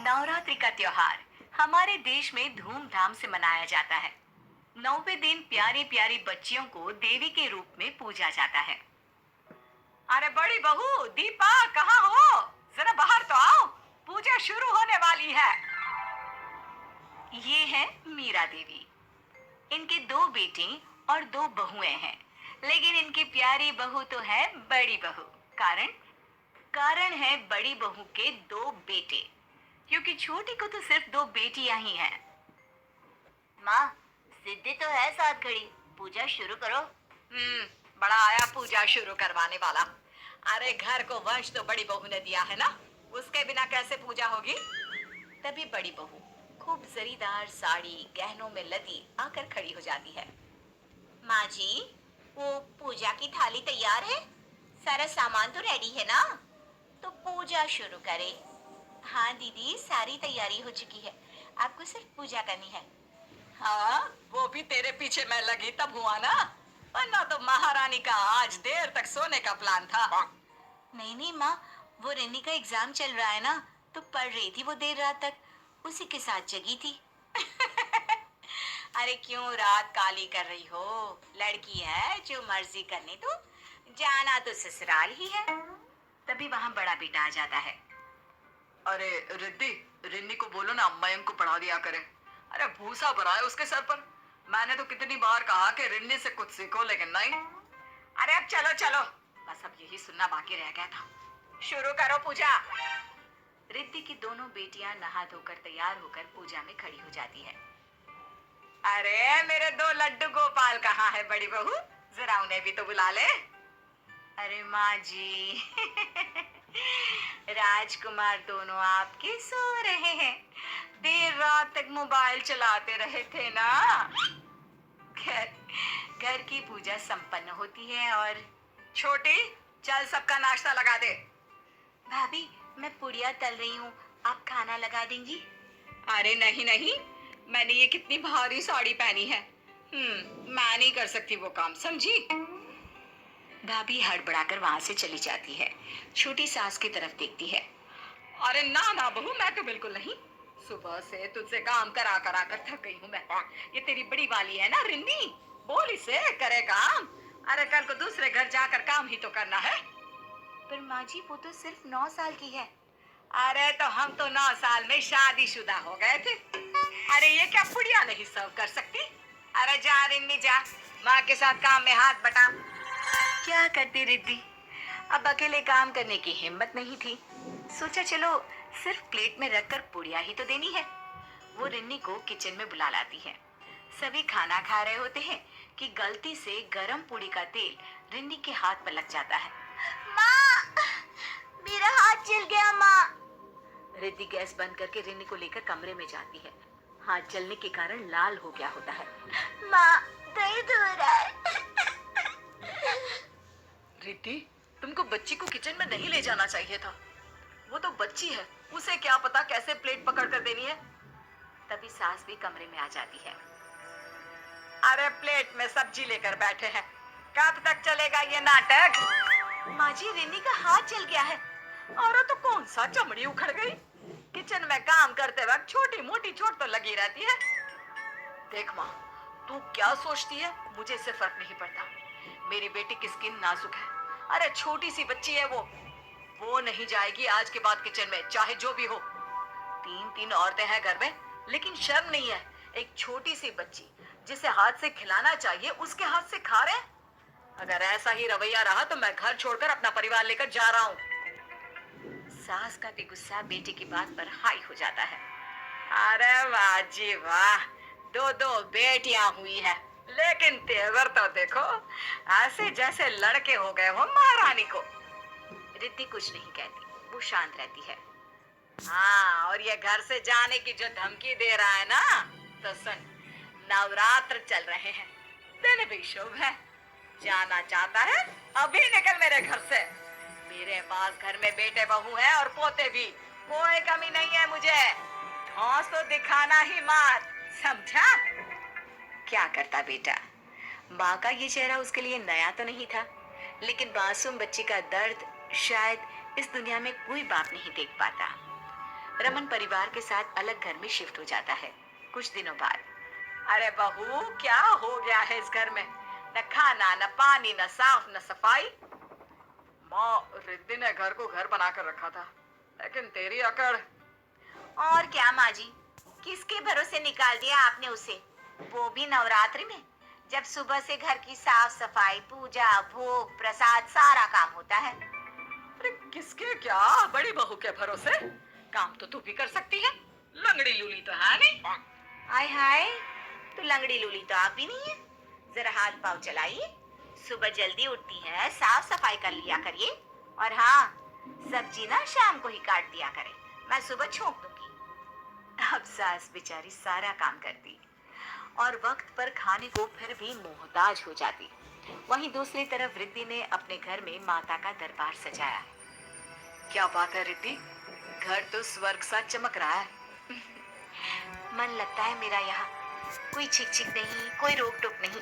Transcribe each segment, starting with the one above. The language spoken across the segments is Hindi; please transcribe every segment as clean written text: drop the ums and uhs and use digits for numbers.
नवरात्रि का त्योहार हमारे देश में धूमधाम से मनाया जाता है। 9वें दिन प्यारी प्यारी बच्चियों को देवी के रूप में पूजा जाता है। अरे बड़ी बहू दीपा, कहाँ हो? जरा बाहर तो आओ, पूजा शुरू होने वाली है। ये है मीरा देवी। इनके दो बेटे और दो बहुएं हैं, लेकिन इनकी प्यारी बहू तो है बड़ी बहू। कारण कारण है बड़ी बहू के दो बेटे, क्योंकि छोटी को तो सिर्फ दो बेटियां ही हैं। माँ, सिद्धि तो है साथ खड़ी, पूजा शुरू करो। बड़ा आया पूजा शुरू करवाने वाला। अरे घर को वंश तो बड़ी बहू ने दिया है ना, उसके बिना कैसे पूजा होगी? तभी बड़ी बहू खूब जरीदार साड़ी गहनों में लदी आकर खड़ी हो जाती है। माँ जी, वो पूजा की थाली तैयार है? सारा सामान तो रेडी है ना? तो पूजा शुरू करें। हाँ दीदी, सारी तैयारी हो चुकी है, आपको सिर्फ पूजा करनी है। हाँ, वो भी तेरे पीछे मैं लगी तब हुआ ना, वरना तो महारानी का आज देर तक सोने का प्लान था। नहीं नहीं माँ, वो रिन्नी का एग्जाम चल रहा है ना, तो पढ़ रही थी वो देर रात तक, उसी के साथ जगी थी। अरे क्यों रात काली कर रही हो? लड़की है, जो मर्जी करने दो, जाना तो ससुराल ही है। तभी वहाँ बड़ा बेटा आ जाता है। अरे रिद्धि, रिन्नी को बोलो ना मयंक को पढ़ा दिया करे। अरे भूसा भरा है उसके सर पर। मैंने तो कितनी बार कहा कि रिन्नी से कुछ सीखो, लेकिन नहीं। अरे अब चलो चलो, बस अब यही सुनना बाकी रह गया था। शुरू करो पूजा। रिद्धि की दोनों बेटियां नहा धोकर तैयार होकर पूजा में खड़ी हो जाती है। अरे मेरे दो लड्डू गोपाल कहाँ है बड़ी बहू? जरा उन्हें भी तो बुला ले। अरे माँ जी, राजकुमार दोनों आपके सो रहे हैं, देर रात तक मोबाइल चलाते रहे थे ना। घर घर की पूजा संपन्न होती है और छोटी, चल सबका नाश्ता लगा दे। भाभी, मैं पुड़िया तल रही हूँ, आप खाना लगा देंगी? अरे नहीं नहीं, मैंने ये कितनी भारी साड़ी पहनी है। मैं नहीं कर सकती वो काम, समझी? भाभी हड़बड़ाकर वहां से चली जाती है। छोटी सास की तरफ देखती है। अरे ना ना बहू, मैं तो बिल्कुल नहीं। सुबह से तुझसे काम करा करा कर थक गई हूँ मैं। ये तेरी बड़ी वाली है ना रिन्नी, बोल इसे करे काम। अरे कल को दूसरे घर जाकर काम ही तो करना है। पर माँ जी, वो तो सिर्फ 9 साल की है। अरे तो हम तो 9 साल में शादीशुदा हो गए थे। अरे ये क्या पुड़िया नहीं सर्व कर सकती? अरे जा रिन्नी जा, माँ के साथ काम में हाथ बटा। क्या करती रिद्धि, अब अकेले काम करने की हिम्मत नहीं थी। सोचा चलो सिर्फ प्लेट में रखकर पुड़िया ही तो देनी है। वो रिन्नी को किचन में बुला लाती है। सभी खाना खा रहे होते हैं कि गलती से गरम पूड़ी का तेल रिन्नी के हाथ पर लग जाता है। माँ, मेरा हाथ जल गया माँ। रिद्धि गैस बंद करके रिन्नी को लेकर कमरे में जाती है। हाथ जलने के कारण लाल हो गया होता है। माँ, दर्द हो रहा है। रिद्धि, तुमको बच्ची को किचन में नहीं ले जाना चाहिए था। वो तो बच्ची है, उसे क्या पता कैसे प्लेट पकड़ कर देनी है। तभी सास भी कमरे में आ जाती है। अरे प्लेट में सब्जी लेकर बैठे हैं, कब तक चलेगा ये नाटक? माँ जी, रिन्नी का हाथ जल गया है। और तो कौन सा चमड़ी उखड़ गई? किचन में काम करते वक्त छोटी मोटी चोट तो लगी रहती है। देख माँ, तू क्या सोचती है, मुझे इससे फर्क नहीं पड़ता। मेरी बेटी की स्किन नाजुक है। अरे छोटी सी बच्ची है वो नहीं जाएगी आज के बाद किचन में, चाहे जो भी हो। 3 औरतें हैं घर में, लेकिन शर्म नहीं है। एक छोटी सी बच्ची जिसे हाथ से खिलाना चाहिए, उसके हाथ से खा रहे। अगर ऐसा ही रवैया रहा तो मैं घर छोड़कर अपना परिवार लेकर जा रहा हूँ। सास का भी गुस्सा बेटी की बात पर हाई हो जाता है। अरे वाह जी वाह, दो दो बेटियां हुई है, लेकिन तेवर तो देखो, ऐसे जैसे लड़के हो गए हो महारानी को। रिद्धि कुछ नहीं कहती, वो शांत रहती है। हाँ, और ये घर से जाने की जो धमकी दे रहा है ना, तो सुन, नवरात्र चल रहे हैं, दिन भी शुभ है। जाना चाहता है अभी निकल मेरे घर से। मेरे पास घर में बेटे बहू है और पोते भी, कोई कमी नहीं है मुझे। धौंस तो दिखाना ही मत, समझा? क्या करता बेटा, माँ का ये चेहरा उसके लिए नया तो नहीं था, लेकिन मासूम बच्ची का दर्द शायद इस दुनिया में कोई बाप नहीं देख पाता। रमन परिवार के साथ अलग घर में शिफ्ट हो जाता है। कुछ दिनों बाद, अरे बहू, क्या हो गया है इस घर में? न खाना, न पानी, न साफ, न सफाई। माँ, रिद्धि ने घर को घर बना कर रखा था, लेकिन तेरी अकड़। और क्या माँ जी, किसके भरोसे निकाल दिया आपने उसे, वो भी नवरात्रि में, जब सुबह से घर की साफ सफाई, पूजा, भोग, प्रसाद, सारा काम होता है। अरे किसके क्या, बड़ी बहू के भरोसे? काम तो तू भी कर सकती है, लंगड़ी लूली तो है नहीं। आय हाय, तो लंगड़ी लूली तो आप भी नहीं है। जरा हाथ पाँव चलाइए, सुबह जल्दी उठती है, साफ सफाई कर लिया करिए। और हाँ, सब्जी ना शाम को ही काट दिया करे, मैं सुबह छोंक दूंगी। अब सास बेचारी सारा काम करती और वक्त पर खाने को फिर भी मोहताज हो जाती। वहीं दूसरी तरफ रिद्धि ने अपने घर में माता का दरबार सजाया। क्या बात है रिद्धि, घर तो स्वर्ग सा चमक रहा है। मन लगता है मेरा यहाँ, कोई छिक छिक नहीं, कोई रोक टोक नहीं।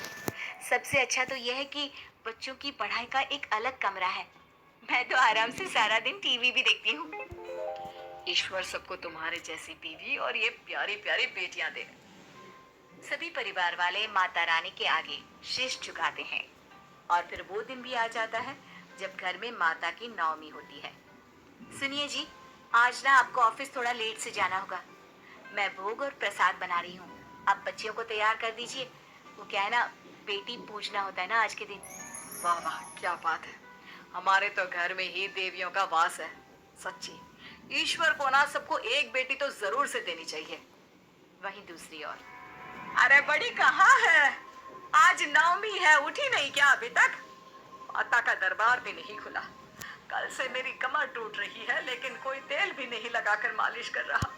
सबसे अच्छा तो यह है कि बच्चों की पढ़ाई का एक अलग कमरा है। मैं तो आराम से सारा दिन टीवी भी देखती हूँ। ईश्वर सबको तुम्हारे जैसी बीवी और ये प्यारी प्यारी बेटियां दे। सभी परिवार वाले माता रानी के आगे शीश झुकाते हैं। और फिर वो दिन भी आ जाता है जब घर में माता की नवमी होती है। सुनिए जी, आज ना आपको ऑफिस थोड़ा लेट से जाना होगा। मैं भोग और प्रसाद बना रही हूँ, आप बच्चियों को तैयार कर दीजिए। वो क्या है ना, बेटी पूजना होता है ना आज के दिन। वाह वाह, क्या बात है, हमारे तो घर में ही देवियों का वास है। सच्ची, ईश्वर को ना सबको एक बेटी तो जरूर से देनी चाहिए। वहीं दूसरी ओर, अरे बड़ी कहाँ है, आज नवमी है, उठी नहीं क्या अभी तक? माता का दरबार भी नहीं खुला। कल से मेरी कमर टूट रही है, लेकिन कोई तेल भी नहीं लगाकर मालिश कर रहा।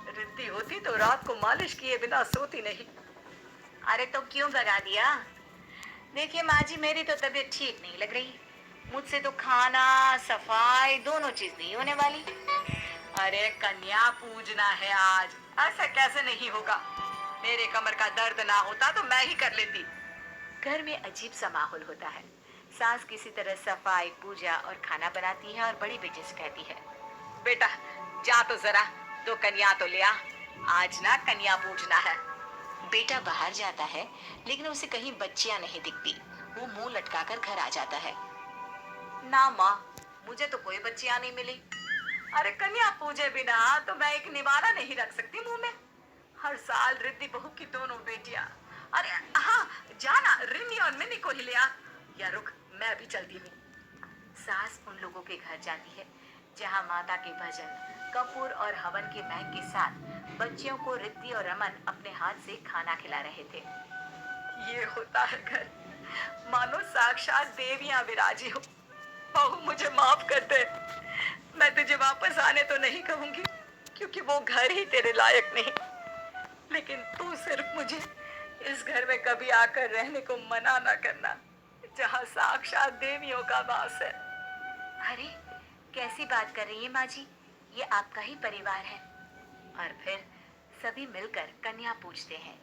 रिद्धि होती तो रात को मालिश किए बिना सोती नहीं। अरे तो क्यों भगा दिया? देखिए माँ जी, मेरी तो तबीयत ठीक नहीं लग रही। मुझसे तो खाना सफाई दोनों चीज नहीं होने वाली। अरे कन्या पूजना है आज, ऐसा कैसे नहीं होगा? मेरे कमर का दर्द ना होता तो मैं ही कर लेती। घर में अजीब सा माहौल होता है। सास किसी तरह सफाई, पूजा और खाना बनाती है और बड़ी बेटी से कहती है, बेटा जा तो जरा, दो कन्या तो ले आ, आज ना कन्या पूजना है। बेटा बाहर जाता है, लेकिन उसे कहीं बच्चियां नहीं दिखती। वो मुंह लटकाकर घर आ जाता है। ना माँ, मुझे तो कोई बच्चियां नहीं मिली। अरे कन्या पूजे बिना तो मैं एक निवाला नहीं रख सकती मुंह में। हर साल रिद्धि बहू की दोनों बेटियां। अरे हाँ, जाना रिमी और मिनी को ही ले आ। या रुक, मैं भी चलती हूँ। सास उन लोगों के घर जाती है जहाँ माता के भजन, कपूर और हवन के महक के साथ बच्चियों को रिद्धि और रमन अपने हाथ से खाना खिला रहे थे। ये होता है घर, मानो साक्षात देवियां विराजी हो। बहू मुझे माफ कर दे, मैं तुझे वापस आने तो नहीं कहूंगी, क्योंकि वो घर ही तेरे लायक नहीं। लेकिन तू सिर्फ मुझे इस घर में कभी आकर रहने को मना ना करना, जहाँ साक्षात देवियों का वास है। अरे कैसी बात कर रही है माँ जी, ये आपका ही परिवार है। और फिर सभी मिलकर कन्या पूजते हैं।